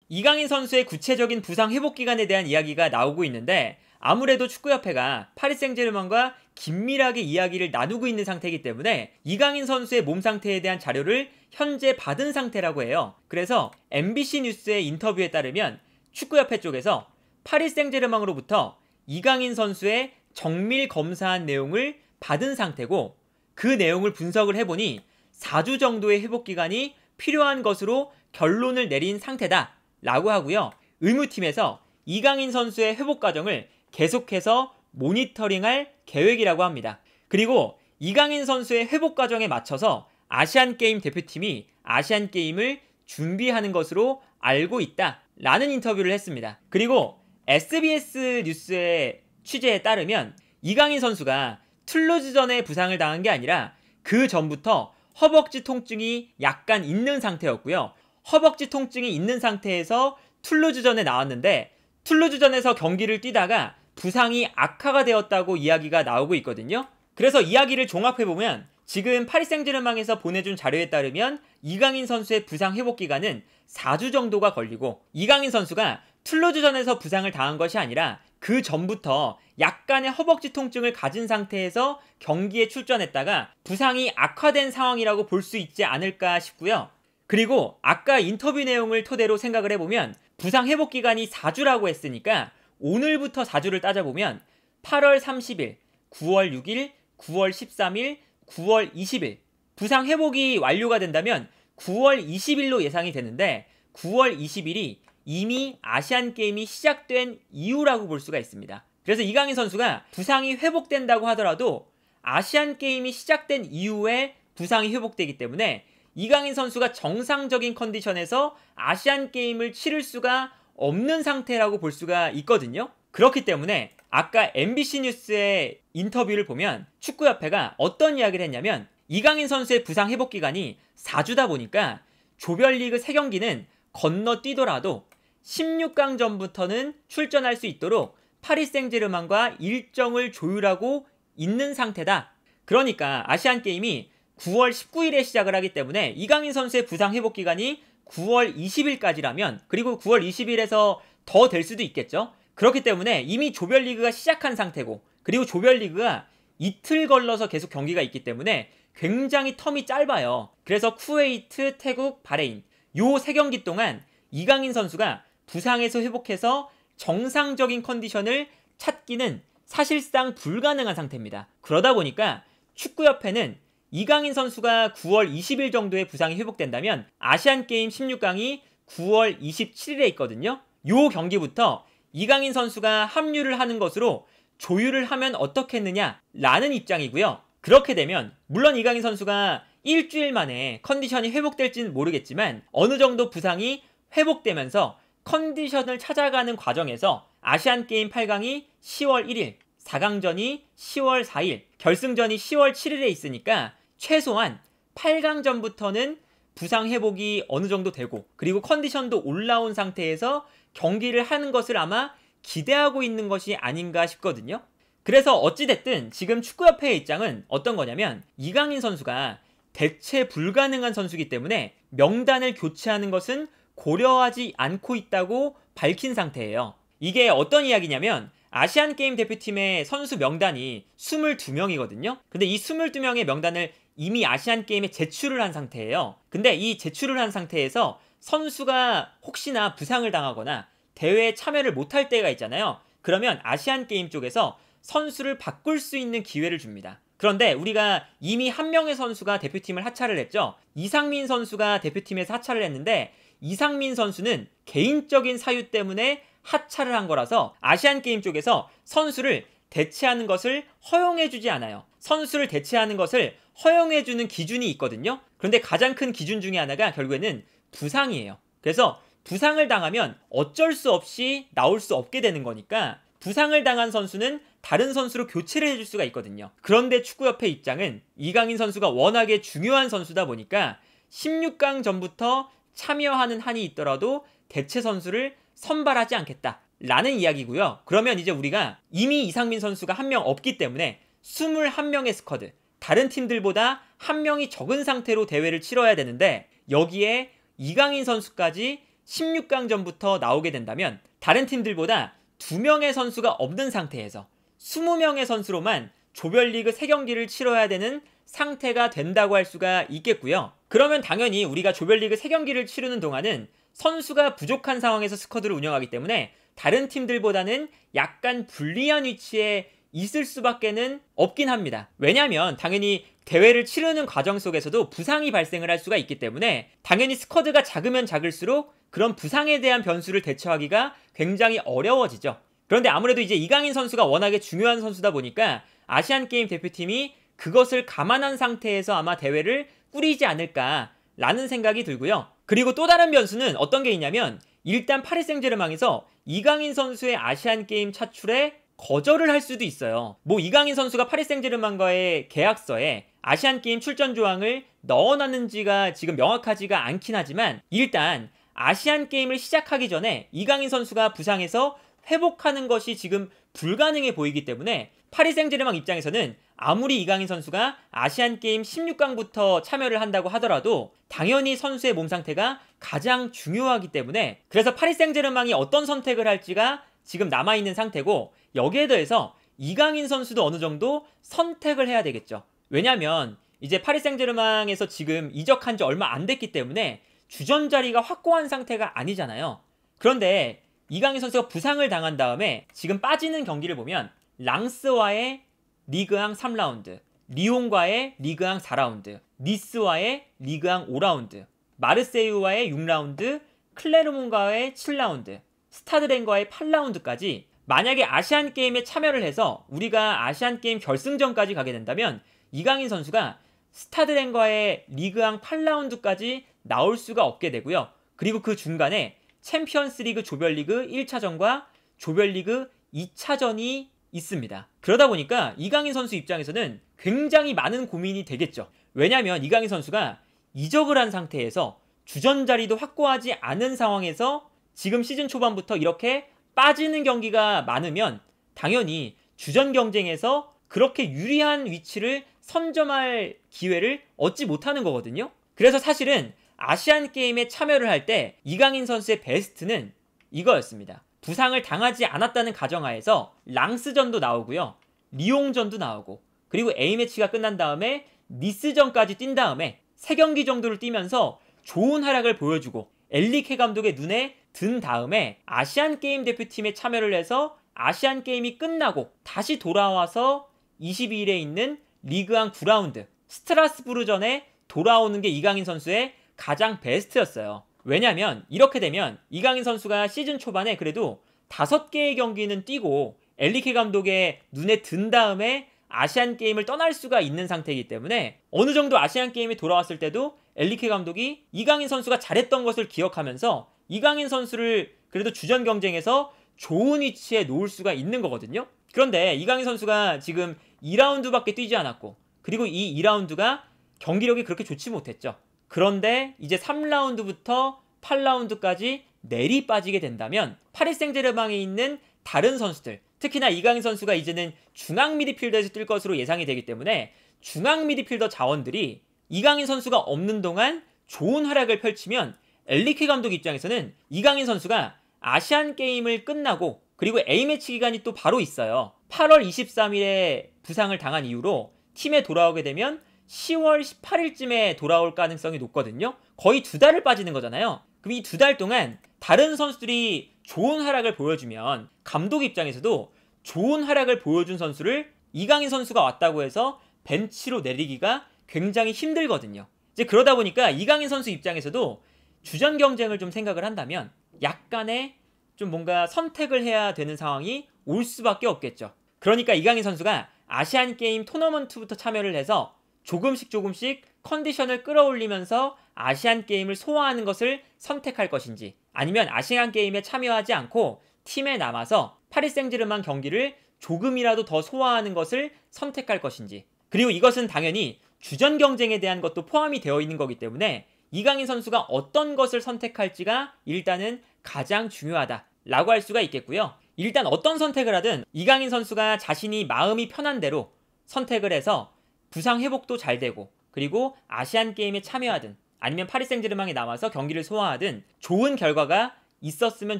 이강인 선수의 구체적인 부상 회복 기간에 대한 이야기가 나오고 있는데 아무래도 축구협회가 파리 생제르맹과 긴밀하게 이야기를 나누고 있는 상태이기 때문에 이강인 선수의 몸 상태에 대한 자료를 현재 받은 상태라고 해요. 그래서 MBC 뉴스의 인터뷰에 따르면 축구협회 쪽에서 파리 생제르맹으로부터 이강인 선수의 정밀 검사한 내용을 받은 상태고 그 내용을 분석을 해보니 4주 정도의 회복 기간이 필요한 것으로 결론을 내린 상태다 라고 하고요. 의무팀에서 이강인 선수의 회복 과정을 계속해서 모니터링할 계획이라고 합니다. 그리고 이강인 선수의 회복 과정에 맞춰서 아시안게임 대표팀이 아시안게임을 준비하는 것으로 알고 있다 라는 인터뷰를 했습니다. 그리고 SBS 뉴스의 취재에 따르면 이강인 선수가 툴루즈전에 부상을 당한 게 아니라 그 전부터 허벅지 통증이 약간 있는 상태였고요. 허벅지 통증이 있는 상태에서 툴루즈전에 나왔는데 툴루즈전에서 경기를 뛰다가 부상이 악화가 되었다고 이야기가 나오고 있거든요. 그래서 이야기를 종합해보면 지금 파리 생제르맹에서 보내준 자료에 따르면 이강인 선수의 부상 회복 기간은 4주 정도가 걸리고 이강인 선수가 툴루즈전에서 부상을 당한 것이 아니라 그 전부터 약간의 허벅지 통증을 가진 상태에서 경기에 출전했다가 부상이 악화된 상황이라고 볼 수 있지 않을까 싶고요. 그리고 아까 인터뷰 내용을 토대로 생각을 해보면 부상 회복 기간이 4주라고 했으니까 오늘부터 4주를 따져보면 8월 30일, 9월 6일, 9월 13일, 9월 20일 부상 회복이 완료가 된다면 9월 20일로 예상이 되는데 9월 20일이 이미 아시안게임이 시작된 이후라고 볼 수가 있습니다. 그래서 이강인 선수가 부상이 회복된다고 하더라도 아시안게임이 시작된 이후에 부상이 회복되기 때문에 이강인 선수가 정상적인 컨디션에서 아시안게임을 치를 수가 없는 상태라고 볼 수가 있거든요. 그렇기 때문에 아까 MBC 뉴스의 인터뷰를 보면 축구협회가 어떤 이야기를 했냐면 이강인 선수의 부상 회복 기간이 4주다 보니까 조별리그 3경기는 건너뛰더라도 16강 전부터는 출전할 수 있도록 파리 생제르맹과 일정을 조율하고 있는 상태다. 그러니까 아시안게임이 9월 19일에 시작을 하기 때문에 이강인 선수의 부상 회복 기간이 9월 20일까지라면 그리고 9월 20일에서 더 될 수도 있겠죠. 그렇기 때문에 이미 조별리그가 시작한 상태고 그리고 조별리그가 이틀 걸러서 계속 경기가 있기 때문에 굉장히 텀이 짧아요. 그래서 쿠웨이트, 태국, 바레인 요 3경기 동안 이강인 선수가 부상에서 회복해서 정상적인 컨디션을 찾기는 사실상 불가능한 상태입니다. 그러다 보니까 축구협회는 이강인 선수가 9월 20일 정도에 부상이 회복된다면 아시안게임 16강이 9월 27일에 있거든요. 요 경기부터 이강인 선수가 합류를 하는 것으로 조율을 하면 어떻겠느냐 라는 입장이고요. 그렇게 되면 물론 이강인 선수가 일주일 만에 컨디션이 회복될지는 모르겠지만 어느 정도 부상이 회복되면서 컨디션을 찾아가는 과정에서 아시안게임 8강이 10월 1일, 4강전이 10월 4일, 결승전이 10월 7일에 있으니까 최소한 8강전부터는 부상 회복이 어느 정도 되고 그리고 컨디션도 올라온 상태에서 경기를 하는 것을 아마 기대하고 있는 것이 아닌가 싶거든요. 그래서 어찌됐든 지금 축구협회의 입장은 어떤 거냐면 이강인 선수가 대체 불가능한 선수이기 때문에 명단을 교체하는 것은 고려하지 않고 있다고 밝힌 상태예요. 이게 어떤 이야기냐면 아시안게임 대표팀의 선수 명단이 22명이거든요. 근데 이 22명의 명단을 이미 아시안게임에 제출을 한 상태예요. 근데 이 제출을 한 상태에서 선수가 혹시나 부상을 당하거나 대회에 참여를 못할 때가 있잖아요. 그러면 아시안게임 쪽에서 선수를 바꿀 수 있는 기회를 줍니다. 그런데 우리가 이미 한 명의 선수가 대표팀을 하차를 했죠. 이상민 선수가 대표팀에서 하차를 했는데 이상민 선수는 개인적인 사유 때문에 하차를 한 거라서 아시안게임 쪽에서 선수를 대체하는 것을 허용해주지 않아요. 선수를 대체하는 것을 허용해주는 기준이 있거든요. 그런데 가장 큰 기준 중에 하나가 결국에는 부상이에요. 그래서 부상을 당하면 어쩔 수 없이 나올 수 없게 되는 거니까 부상을 당한 선수는 다른 선수로 교체를 해줄 수가 있거든요. 그런데 축구협회 입장은 이강인 선수가 워낙에 중요한 선수다 보니까 16강 전부터 참여하는 한이 있더라도 대체 선수를 선발하지 않겠다 라는 이야기고요. 그러면 이제 우리가 이미 이상민 선수가 한 명 없기 때문에 21명의 스쿼드, 다른 팀들보다 한 명이 적은 상태로 대회를 치러야 되는데 여기에 이강인 선수까지 16강전부터 나오게 된다면 다른 팀들보다 2명의 선수가 없는 상태에서 20명의 선수로만 조별리그 3경기를 치러야 되는 상태가 된다고 할 수가 있겠고요. 그러면 당연히 우리가 조별리그 3경기를 치르는 동안은 선수가 부족한 상황에서 스쿼드를 운영하기 때문에 다른 팀들보다는 약간 불리한 위치에 있을 수밖에는 없긴 합니다. 왜냐하면 당연히 대회를 치르는 과정 속에서도 부상이 발생을 할 수가 있기 때문에 당연히 스쿼드가 작으면 작을수록 그런 부상에 대한 변수를 대처하기가 굉장히 어려워지죠. 그런데 아무래도 이제 이강인 선수가 워낙에 중요한 선수다 보니까 아시안게임 대표팀이 그것을 감안한 상태에서 아마 대회를 꾸리지 않을까라는 생각이 들고요. 그리고 또 다른 변수는 어떤 게 있냐면 일단 파리 생제르맹에서 이강인 선수의 아시안게임 차출에 거절을 할 수도 있어요. 뭐 이강인 선수가 파리 생제르맹과의 계약서에 아시안게임 출전 조항을 넣어놨는지가 지금 명확하지가 않긴 하지만 일단 아시안게임을 시작하기 전에 이강인 선수가 부상해서 회복하는 것이 지금 불가능해 보이기 때문에 파리 생제르맹 입장에서는 아무리 이강인 선수가 아시안게임 16강부터 참여를 한다고 하더라도 당연히 선수의 몸 상태가 가장 중요하기 때문에 그래서 파리 생제르맹이 어떤 선택을 할지가 지금 남아있는 상태고 여기에 더해서 이강인 선수도 어느 정도 선택을 해야 되겠죠. 왜냐면 이제 파리 생제르맹에서 지금 이적한 지 얼마 안 됐기 때문에 주전 자리가 확고한 상태가 아니잖아요. 그런데 이강인 선수가 부상을 당한 다음에 지금 빠지는 경기를 보면 랑스와의 리그앙 3라운드, 리옹과의 리그앙 4라운드, 니스와의 리그앙 5라운드, 마르세유와의 6라운드, 클레르몬과의 7라운드, 스타드렌과의 8라운드까지 만약에 아시안게임에 참여를 해서 우리가 아시안게임 결승전까지 가게 된다면 이강인 선수가 스타드렌과의 리그앙 8라운드까지 나올 수가 없게 되고요. 그리고 그 중간에 챔피언스리그 조별리그 1차전과 조별리그 2차전이 있습니다. 그러다 보니까 이강인 선수 입장에서는 굉장히 많은 고민이 되겠죠. 왜냐하면 이강인 선수가 이적을 한 상태에서 주전 자리도 확고하지 않은 상황에서 지금 시즌 초반부터 이렇게 빠지는 경기가 많으면 당연히 주전 경쟁에서 그렇게 유리한 위치를 선점할 기회를 얻지 못하는 거거든요. 그래서 사실은 아시안게임에 참여를 할 때 이강인 선수의 베스트는 이거였습니다. 부상을 당하지 않았다는 가정하에서 랑스전도 나오고요. 리옹전도 나오고 그리고 A매치가 끝난 다음에 니스전까지 뛴 다음에 3경기 정도를 뛰면서 좋은 활약을 보여주고 엘리케 감독의 눈에 든 다음에 아시안게임 대표팀에 참여를 해서 아시안게임이 끝나고 다시 돌아와서 22일에 있는 리그앙 9라운드 스트라스부르전에 돌아오는 게 이강인 선수의 가장 베스트였어요. 왜냐면 이렇게 되면 이강인 선수가 시즌 초반에 그래도 5개의 경기는 뛰고 엘리케 감독의 눈에 든 다음에 아시안게임을 떠날 수가 있는 상태이기 때문에 어느 정도 아시안게임이 돌아왔을 때도 엘리케 감독이 이강인 선수가 잘했던 것을 기억하면서 이강인 선수를 그래도 주전 경쟁에서 좋은 위치에 놓을 수가 있는 거거든요. 그런데 이강인 선수가 지금 2라운드밖에 뛰지 않았고 그리고 이 2라운드가 경기력이 그렇게 좋지 못했죠. 그런데 이제 3라운드부터 8라운드까지 내리 빠지게 된다면 파리 생제르맹에 있는 다른 선수들 특히나 이강인 선수가 이제는 중앙 미드필더에서 뛸 것으로 예상이 되기 때문에 중앙 미드필더 자원들이 이강인 선수가 없는 동안 좋은 활약을 펼치면 엘리케 감독 입장에서는 이강인 선수가 아시안게임을 끝나고 그리고 A매치 기간이 또 바로 있어요. 8월 23일에 부상을 당한 이후로 팀에 돌아오게 되면 10월 18일쯤에 돌아올 가능성이 높거든요. 거의 2달을 빠지는 거잖아요. 그럼 이 2달 동안 다른 선수들이 좋은 활약을 보여주면 감독 입장에서도 좋은 활약을 보여준 선수를 이강인 선수가 왔다고 해서 벤치로 내리기가 굉장히 힘들거든요. 이제 그러다 보니까 이강인 선수 입장에서도 주전 경쟁을 좀 생각을 한다면 약간의 좀 뭔가 선택을 해야 되는 상황이 올 수밖에 없겠죠. 그러니까 이강인 선수가 아시안게임 토너먼트부터 참여를 해서 조금씩 컨디션을 끌어올리면서 아시안게임을 소화하는 것을 선택할 것인지 아니면 아시안게임에 참여하지 않고 팀에 남아서 파리 생제르맹 경기를 조금이라도 더 소화하는 것을 선택할 것인지 그리고 이것은 당연히 주전 경쟁에 대한 것도 포함이 되어 있는 거기 때문에 이강인 선수가 어떤 것을 선택할지가 일단은 가장 중요하다라고 할 수가 있겠고요. 일단 어떤 선택을 하든 이강인 선수가 자신이 마음이 편한 대로 선택을 해서 부상 회복도 잘 되고 그리고 아시안게임에 참여하든 아니면 파리 생제르맹에 남아서 경기를 소화하든 좋은 결과가 있었으면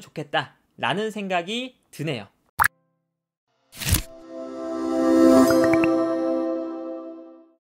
좋겠다라는 생각이 드네요.